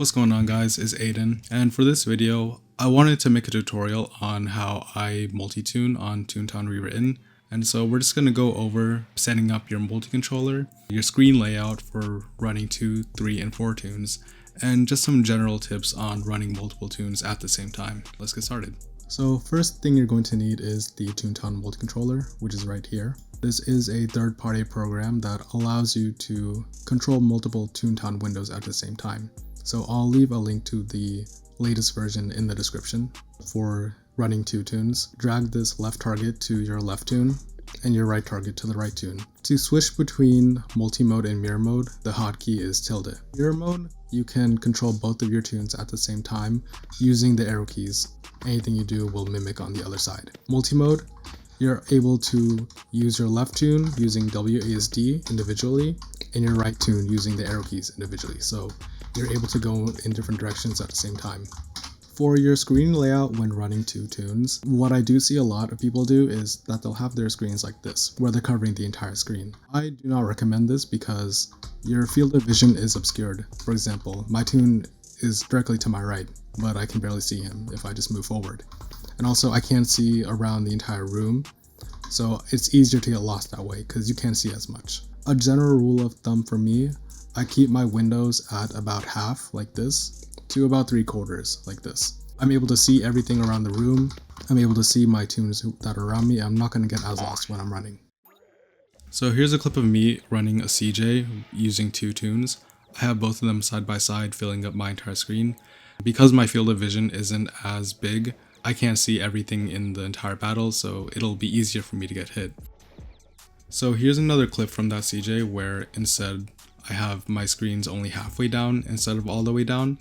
What's going on, guys? It's Aiden, and for this video I wanted to make a tutorial on how I multi-tune on Toontown Rewritten. And so we're just going to go over setting up your multi-controller, your screen layout for running 2, 3, and 4 tunes, and just some general tips on running multiple tunes at the same time. Let's get started. So first thing you're going to need is the Toontown multi-controller, which is right here. This is a third-party program that allows you to control multiple Toontown windows at the same time. So I'll leave a link to the latest version in the description. For running 2 tunes, drag this left target to your left tune and your right target to the right tune. To switch between multi-mode and mirror mode, the hotkey is tilde. Mirror mode, you can control both of your tunes at the same time using the arrow keys. Anything you do will mimic on the other side. Multi-mode, you're able to use your left tune using WASD individually and your right tune using the arrow keys individually. So you're able to go in different directions at the same time. For your screen layout when running 2 tunes, what I do see a lot of people do is that they'll have their screens like this, where they're covering the entire screen. I do not recommend this because your field of vision is obscured. For example, my tune is directly to my right, but I can barely see him if I just move forward. And also I can't see around the entire room, so it's easier to get lost that way because you can't see as much. A general rule of thumb for me, I keep my windows at about half like this to about 3/4 like this. I'm able to see everything around the room. I'm able to see my tunes that are around me. I'm not going to get as lost when I'm running. So here's a clip of me running a CJ using 2 tunes. I have both of them side by side filling up my entire screen. Because my field of vision isn't as big, I can't see everything in the entire battle, so it'll be easier for me to get hit. So here's another clip from that CJ where instead I have my screens only halfway down instead of all the way down.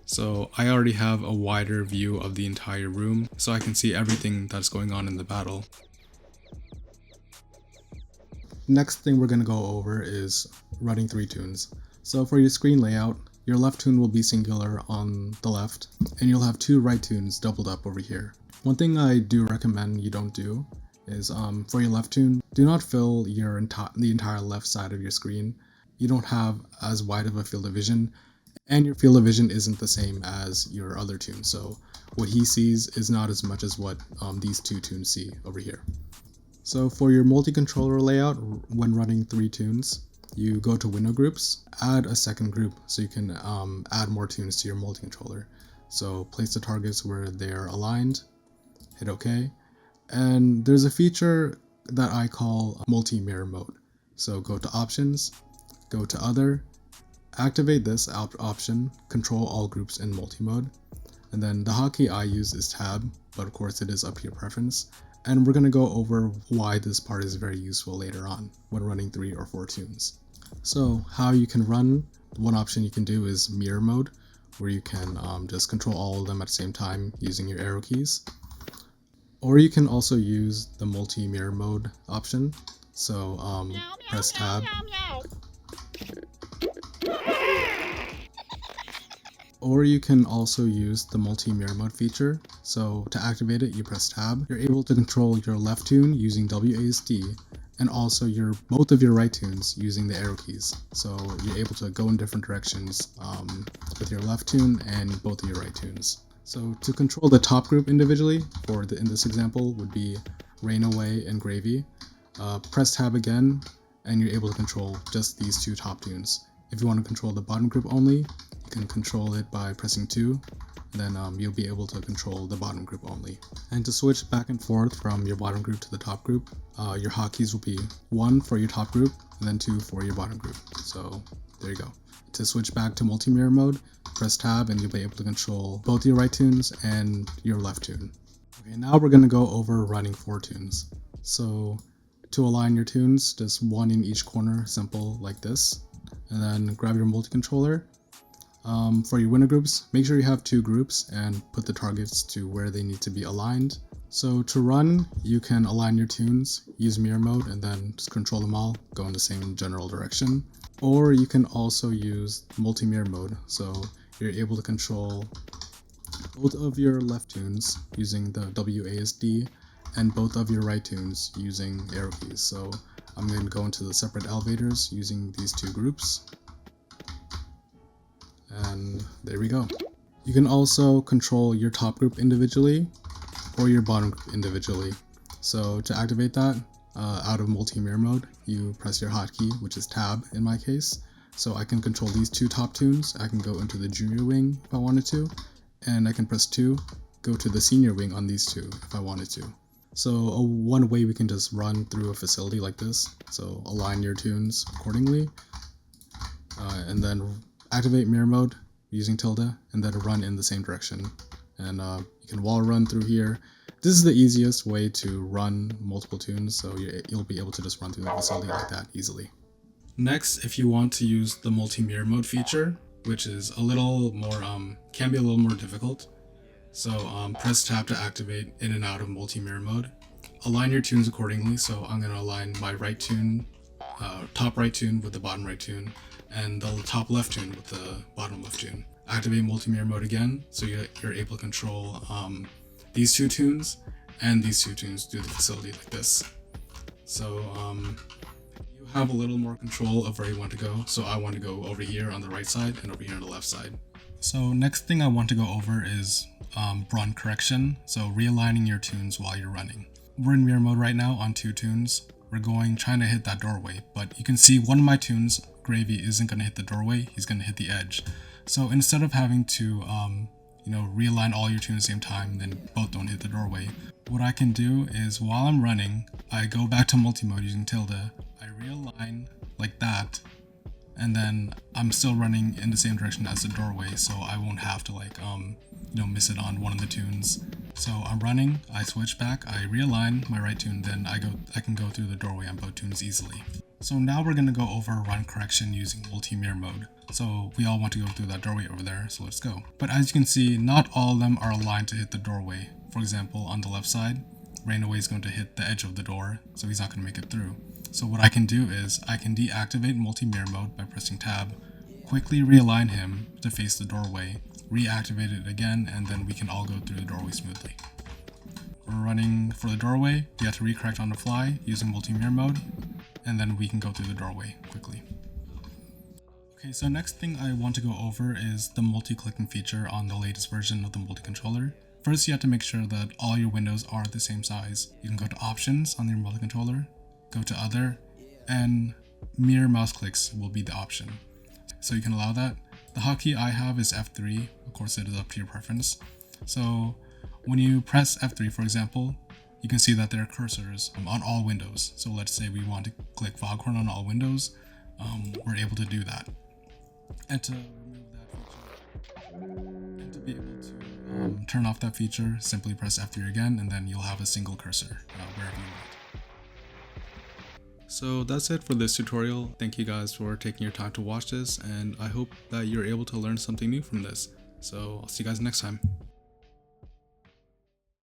So I already have a wider view of the entire room, so I can see everything that's going on in the battle. Next thing we're going to go over is running 3 tunes. So for your screen layout, your left tune will be singular on the left, and you'll have 2 right tunes doubled up over here. One thing I do recommend you don't do is for your left tune, do not fill the entire left side of your screen. You don't have as wide of a field of vision, and your field of vision isn't the same as your other tune, so what he sees is not as much as what these 2 tunes see over here. So for your multi-controller layout, when running 3 tunes, you go to window groups, add a second group so you can add more tunes to your multi-controller. So place the targets where they're aligned, hit OK, and there's a feature that I call multi-mirror mode. So go to options, go to other, activate this option, control all groups in multi-mode, and then the hotkey I use is tab, but of course it is up to your preference. And we're going to go over why this part is very useful later on when running 3 or 4 tunes. So how you can run, one option you can do is mirror mode, where you can just control all of them at the same time using your arrow keys. Or you can also use the multi-mirror mode option. So press tab. Or you can also use the multi-mirror mode feature. So to activate it, you press tab. You're able to control your left tune using WASD and also both of your right tunes using the arrow keys. So you're able to go in different directions with your left tune and both of your right tunes. So to control the top group individually, in this example would be Rain Away and Gravy. Press tab again and you're able to control just these 2 top tunes. If you want to control the bottom group only, you can control it by pressing 2, and then you'll be able to control the bottom group only. And to switch back and forth from your bottom group to the top group, your hotkeys will be 1 for your top group, and then 2 for your bottom group. So there you go. To switch back to multi-mirror mode, press tab and you'll be able to control both your right tunes and your left tune. Okay, now we're going to go over running 4 tunes. So to align your tunes, just 1 in each corner, simple like this. And then grab your multi-controller. For your window groups, make sure you have 2 groups and put the targets to where they need to be aligned. So to run, you can align your tunes, use mirror mode, and then just control them all, go in the same general direction. Or you can also use multi-mirror mode, so you're able to control both of your left tunes using the WASD and both of your right tunes using arrow keys. So I'm going to go into the separate elevators using these 2 groups. And there we go. You can also control your top group individually or your bottom group individually. So to activate that, out of multi-mirror mode, you press your hotkey, which is tab in my case. So I can control these two top tunes. I can go into the junior wing if I wanted to, and I can press 2, go to the senior wing on these two if I wanted to. So one way we can just run through a facility like this. So align your tunes accordingly, and then activate mirror mode using tilde, and then run in the same direction. And you can wall run through here. This is the easiest way to run multiple tunes, so you'll be able to just run through the facility like that easily. Next, if you want to use the multi-mirror mode feature, which is a little more, can be a little more difficult. So press tab to activate in and out of multi-mirror mode. Align your tunes accordingly, so I'm going to align my right tune, top right tune with the bottom right tune, and the top left tune with the bottom left tune. Activate multi-mirror mode again, so you're able to control these two tunes and these two tunes through the facility like this. So you have a little more control of where you want to go. So I want to go over here on the right side and over here on the left side. So next thing I want to go over is run correction. So realigning your tunes while you're running. We're in mirror mode right now on 2 tunes. We're trying to hit that doorway, but you can see one of my tunes, Gravy, isn't going to hit the doorway, he's going to hit the edge. So instead of having to realign all your tunes at the same time, then both don't hit the doorway, what I can do is while I'm running, I go back to multi-mode using tilde, I realign like that, and then I'm still running in the same direction as the doorway, so I won't have to miss it on one of the tunes. So I'm running, I switch back, I realign my right tune, then I can go through the doorway on both tunes easily. So now we're going to go over run correction using multi-mirror mode. So we all want to go through that doorway over there, so let's go. But as you can see, not all of them are aligned to hit the doorway. For example, on the left side, Rainaway is going to hit the edge of the door, so he's not going to make it through. So what I can do is I can deactivate multi-mirror mode by pressing tab, quickly realign him to face the doorway, reactivate it again, and then we can all go through the doorway smoothly. We're running for the doorway, we have to recorrect on the fly using multi-mirror mode, and then we can go through the doorway quickly. Okay, so next thing I want to go over is the multi-clicking feature on the latest version of the multi-controller. First, you have to make sure that all your windows are the same size. You can go to options on your multi-controller, go to other, and mirror mouse clicks will be the option. So you can allow that. The hotkey I have is F3, of course it is up to your preference. So when you press F3, for example, you can see that there are cursors on all windows. So let's say we want to click Foghorn on all windows, we're able to do that. And to remove that feature, and to be able to turn off that feature, simply press F3 again, and then you'll have a single cursor wherever you want. So that's it for this tutorial. Thank you guys for taking your time to watch this, and I hope that you're able to learn something new from this. So I'll see you guys next time.